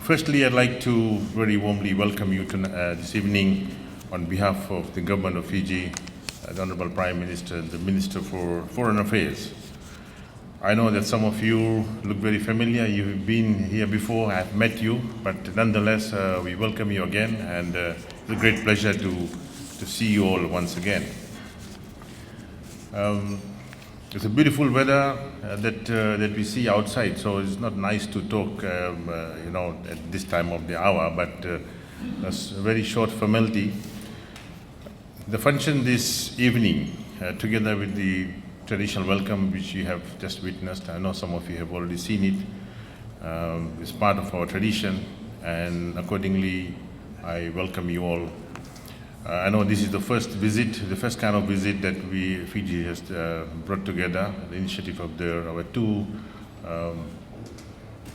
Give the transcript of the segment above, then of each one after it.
Firstly, I'd like to very warmly welcome you to, this evening on behalf of the Government of Fiji, the Honorable Prime Minister and the Minister for Foreign Affairs. I know that some of you look very familiar. You've been here before, I've met you, but nonetheless, we welcome you again, and it's a great pleasure to see you all once again. It's a beautiful weather that we see outside, so it's not nice to talk, at this time of the hour, but that's a very short formality. The function this evening, together with the traditional welcome which you have just witnessed, I know some of you have already seen it, is part of our tradition, and accordingly, I welcome you all. I know this is the first kind of visit that Fiji has brought together, the initiative of our two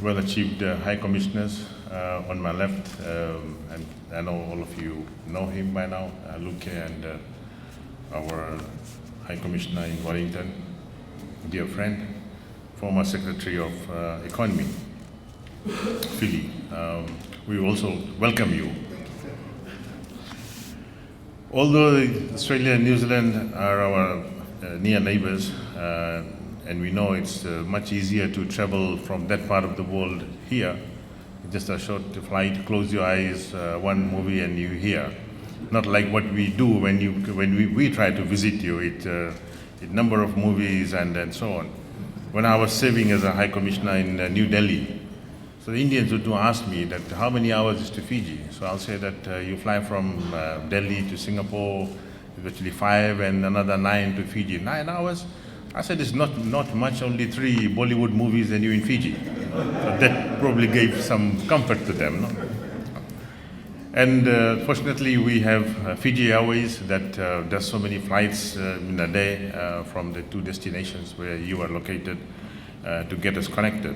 well-achieved High Commissioners on my left, and I know all of you know him by now, Luke, and our High Commissioner in Wellington, dear friend, former Secretary of Economy, Fiji. We also welcome you. Although Australia and New Zealand are our near neighbors, and we know it's much easier to travel from that part of the world here, just a short flight, close your eyes, one movie and you're here. Not like what we do when we try to visit you, it number of movies and so on. When I was serving as a High Commissioner in New Delhi, so the Indians would ask me that how many hours is to Fiji? So I'll say that you fly from Delhi to Singapore, it's actually 5 and another 9 to Fiji. 9 hours? I said it's not much, only 3 Bollywood movies and you're in Fiji. So that probably gave some comfort to them. No? And fortunately we have Fiji Airways that does so many flights in a day from the 2 destinations where you are located to get us connected.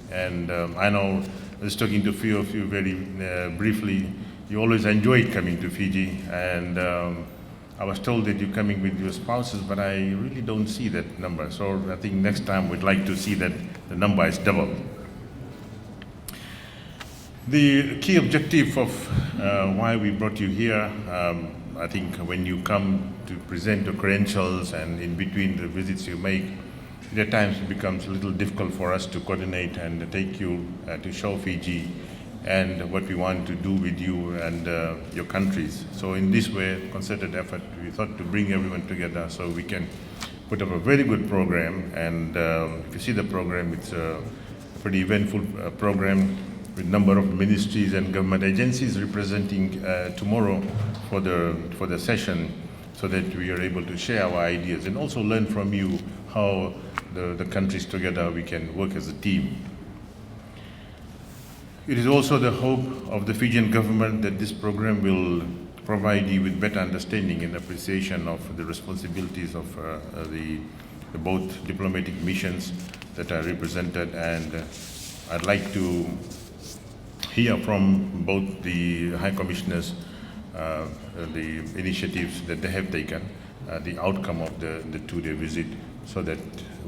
And I know, I was talking to a few of you very briefly, you always enjoyed coming to Fiji, and I was told that you're coming with your spouses, but I really don't see that number. So I think next time we'd like to see that the number is doubled. The key objective of why we brought you here, I think when you come to present your credentials and in between the visits you make, at times it becomes a little difficult for us to coordinate and take you to show Fiji and what we want to do with you and your countries. So in this way, concerted effort, we thought to bring everyone together so we can put up a very good program. And if you see the program, it's a pretty eventful program with a number of ministries and government agencies representing tomorrow for the session, so that we are able to share our ideas and also learn from you how the countries together we can work as a team. It is also the hope of the Fijian government that this program will provide you with better understanding and appreciation of the responsibilities of the both diplomatic missions that are represented, and I'd like to hear from both the High Commissioners the initiatives that they have taken, the outcome of the 2-day visit, so that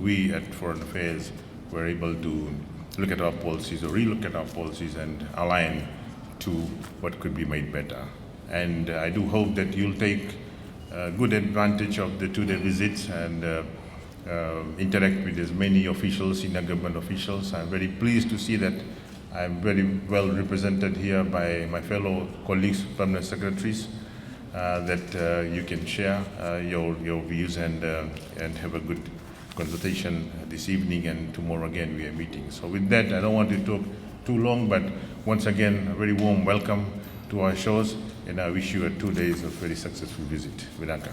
we at Foreign Affairs were able to look at our policies or relook at our policies and align to what could be made better. And I do hope that you'll take good advantage of the 2-day visits and interact with as many officials, senior government officials. I'm very pleased to see that I'm very well represented here by my fellow colleagues, permanent secretaries, that you can share your views and have a good consultation this evening, and tomorrow again we are meeting. So with that, I don't want to talk too long, but once again, a very warm welcome to our shows, and I wish you 2 days of very successful visit. Vinaka.